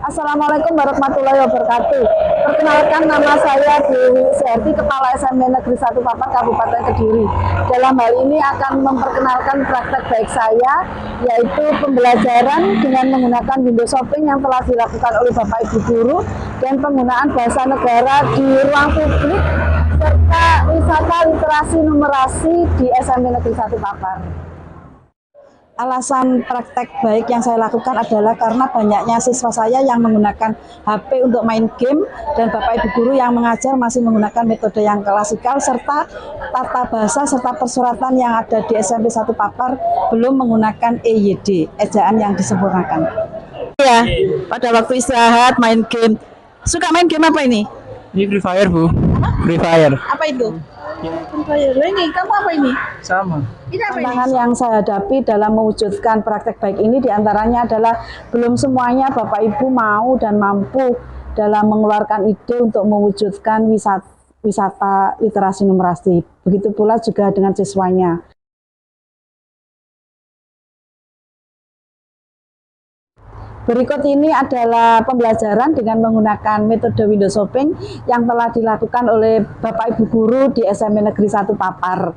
Assalamualaikum warahmatullahi wabarakatuh. Perkenalkan, nama saya Dewi Serti, Kepala SMP Negeri 1 Papar, Kabupaten Kediri. Dalam hal ini akan memperkenalkan praktek baik saya, yaitu pembelajaran dengan menggunakan window shopping yang telah dilakukan oleh Bapak Ibu Guru dan penggunaan bahasa negara di ruang publik serta wisata literasi numerasi di SMP Negeri 1 Papar. Alasan praktek baik yang saya lakukan adalah karena banyaknya siswa saya yang menggunakan HP untuk main game dan Bapak Ibu Guru yang mengajar masih menggunakan metode yang klasikal serta tata bahasa serta persuratan yang ada di SMP 1 Papar belum menggunakan EYD, ejaan yang disempurnakan. Ya, pada waktu istirahat main game. Suka main game apa ini? Ini Free Fire, Bu. Free Fire. Apa itu? Free Fire. Ini kamu apa ini? Sama. Tantangan yang saya hadapi dalam mewujudkan praktek baik ini diantaranya adalah belum semuanya Bapak Ibu mau dan mampu dalam mengeluarkan ide untuk mewujudkan wisata literasi numerasi. Begitu pula juga dengan siswanya. Berikut ini adalah pembelajaran dengan menggunakan metode window shopping yang telah dilakukan oleh Bapak Ibu Guru di SMP Negeri 1 Papar.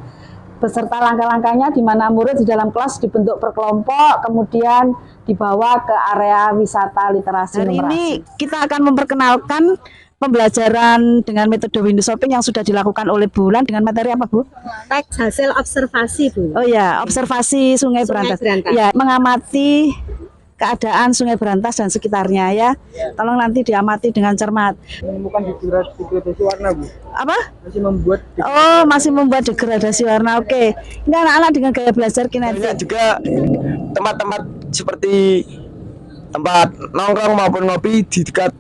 Beserta langkah-langkahnya di mana murid di dalam kelas dibentuk per kelompok, kemudian dibawa ke area wisata literasi numerasi. Hari ini kita akan memperkenalkan pembelajaran dengan metode window shopping yang sudah dilakukan oleh Bu Wulan dengan materi apa, Bu? Teks hasil observasi, Bu. Oh ya, observasi Sungai Berantas. Ya, mengamati keadaan Sungai Berantas dan sekitarnya ya. Tolong nanti diamati dengan cermat. Menemukan degradasi warna, Bu. Apa? Masih membuat degradasi warna. Oke. Ini anak-anak dengan gaya belajar kinetik. Banyak juga tempat-tempat seperti tempat nongkrong maupun ngopi di dekat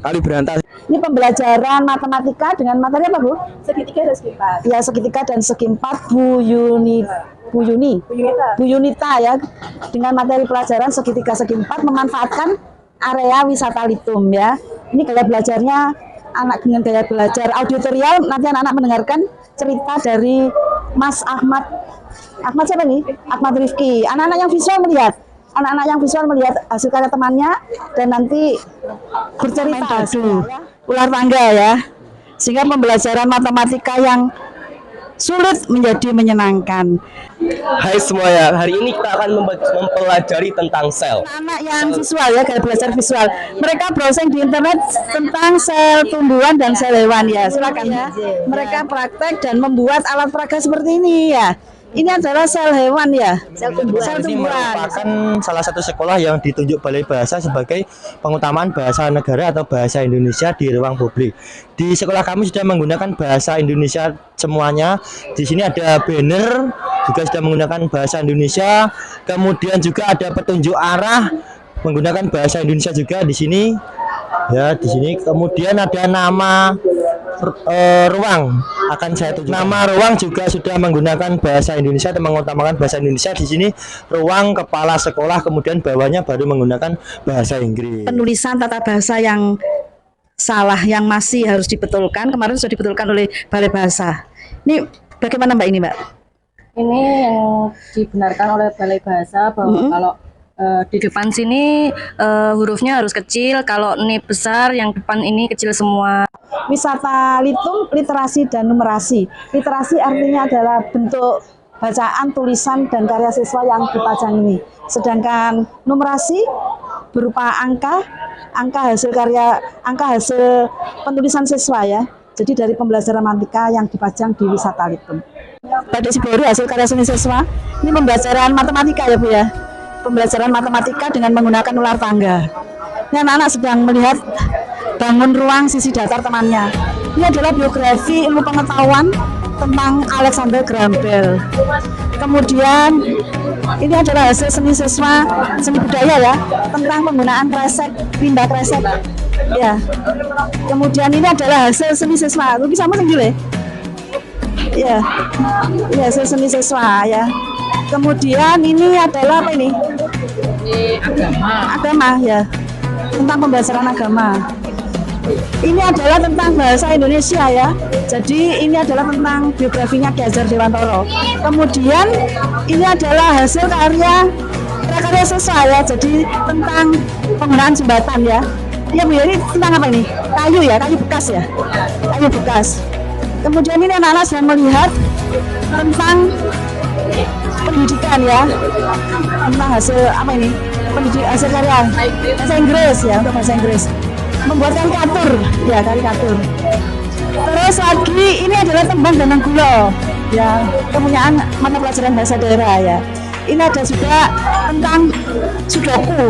Kali Berantas. Ini pembelajaran matematika dengan materi apa, Bu? Segitiga dan segi empat. Ya, segitiga dan segi empat Bu Yunita ya, dengan materi pelajaran segitiga segi empat memanfaatkan area wisata Litum ya. Ini gaya belajarnya anak dengan gaya belajar auditorial. Nanti anak-anak mendengarkan cerita dari Mas Ahmad siapa nih? Ahmad Rifki. Anak-anak yang visual melihat hasil karya temannya dan nanti bercerita ular tangga ya, sehingga pembelajaran matematika yang sulit menjadi menyenangkan. Hai semuanya, hari ini kita akan mempelajari tentang sel. Anak yang visual ya, gaya belajar visual. Mereka browsing di internet tentang sel tumbuhan dan sel hewan ya. Silakan ya. Mereka praktek dan membuat alat peraga seperti ini ya. Ini adalah sel hewan ya, sel tumbuhan. Ini merupakan salah satu sekolah yang ditunjuk Balai Bahasa sebagai pengutamaan bahasa negara atau bahasa Indonesia di ruang publik. Di sekolah kami sudah menggunakan bahasa Indonesia semuanya. Di sini ada banner juga sudah menggunakan bahasa Indonesia. Kemudian juga ada petunjuk arah menggunakan bahasa Indonesia juga di sini. Ya, di sini kemudian ada nama ruang akan saya tunjuk. Nama ruang juga sudah menggunakan bahasa Indonesia atau mengutamakan bahasa Indonesia. Di sini ruang kepala sekolah, kemudian bawahnya baru menggunakan bahasa Inggris. Penulisan tata bahasa yang salah yang masih harus dibetulkan, kemarin sudah dibetulkan oleh Balai Bahasa. Ini bagaimana Mbak ini, Mbak? Ini yang dibenarkan oleh Balai Bahasa bahwa kalau di depan sini hurufnya harus kecil, kalau ini besar, yang depan ini kecil semua. Wisata Litum, literasi dan numerasi. Literasi artinya adalah bentuk bacaan, tulisan, dan karya siswa yang dipajang ini. Sedangkan numerasi berupa angka hasil penulisan siswa ya. Jadi dari pembelajaran matematika yang dipajang di wisata Litum. Badik Siboru hasil karya seni siswa. Ini pembelajaran matematika ya Bu ya. Pembelajaran matematika dengan menggunakan ular tangga. Ini anak-anak sedang melihat bangun ruang sisi datar temannya. Ini adalah biografi ilmu pengetahuan tentang Alexander Graham Bell. Kemudian ini adalah hasil seni siswa seni budaya ya, tentang penggunaan kresek, limbah kresek. Ya. Kemudian ini adalah hasil seni siswa. Lu bisa masuk dulu ya. Ini hasil seni siswa ya. Kemudian ini adalah apa ini? Agama ya, tentang pembelajaran agama. Ini adalah tentang bahasa Indonesia ya. Jadi ini adalah tentang biografinya Ki Hajar Dewantoro. Kemudian ini adalah hasil karya siswa ya. Jadi tentang penggunaan jembatan ya. Iya Bu, ini tentang apa ini? Kayu ya, kayu bekas ya, kayu bekas. Kemudian ini anak-anak sedang melihat tentang pendidikan ya, tentang hasil apa ini? Hasil karya bahasa Inggris ya, untuk bahasa Inggris. Membuat karikatur, ya karikatur. Terus lagi ini adalah tembang dan gulo, ya kepunyaan mata pelajaran bahasa daerah ya. Ini ada juga tentang sudoku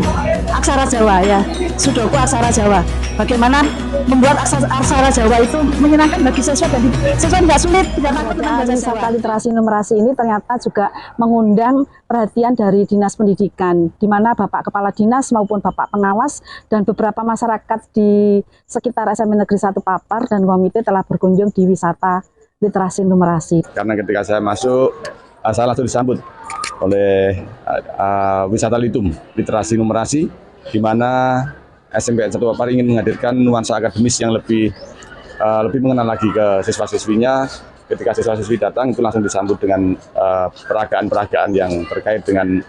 aksara Jawa ya, sudoku aksara Jawa. Bagaimana membuat aksara Jawa itu menyenangkan bagi siswa dan siswa tidak sulit, tidak takut tentang bahasa Jawa. Literasi numerasi ini ternyata juga mengundang perhatian dari Dinas Pendidikan, di mana Bapak Kepala Dinas maupun Bapak Pengawas dan beberapa masyarakat di sekitar SMA Negeri 1 Papar dan komite telah berkunjung di wisata literasi numerasi. Karena ketika saya masuk, saya langsung disambut oleh wisata Litum, literasi numerasi, di mana SMPN 1 Papar ingin menghadirkan nuansa akademis yang lebih mengenal lagi ke siswa-siswinya. Ketika siswa-siswi datang itu langsung disambut dengan peragaan-peragaan yang terkait dengan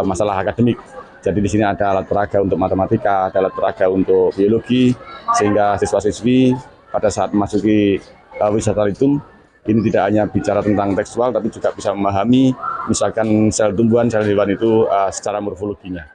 masalah akademik. Jadi di sini ada alat peraga untuk matematika, ada alat peraga untuk biologi, sehingga siswa-siswi pada saat memasuki wisata Litum ini tidak hanya bicara tentang tekstual, tapi juga bisa memahami misalkan sel tumbuhan, sel hewan itu secara morfologinya.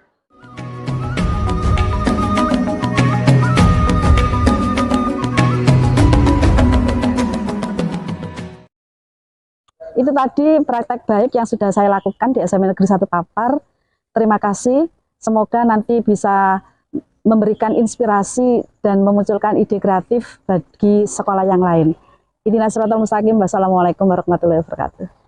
Itu tadi praktek baik yang sudah saya lakukan di SMA Negeri 1 Papar. Terima kasih. Semoga nanti bisa memberikan inspirasi dan memunculkan ide kreatif bagi sekolah yang lain. Ihdinas siratal mustaqim. Wassalamualaikum warahmatullahi wabarakatuh.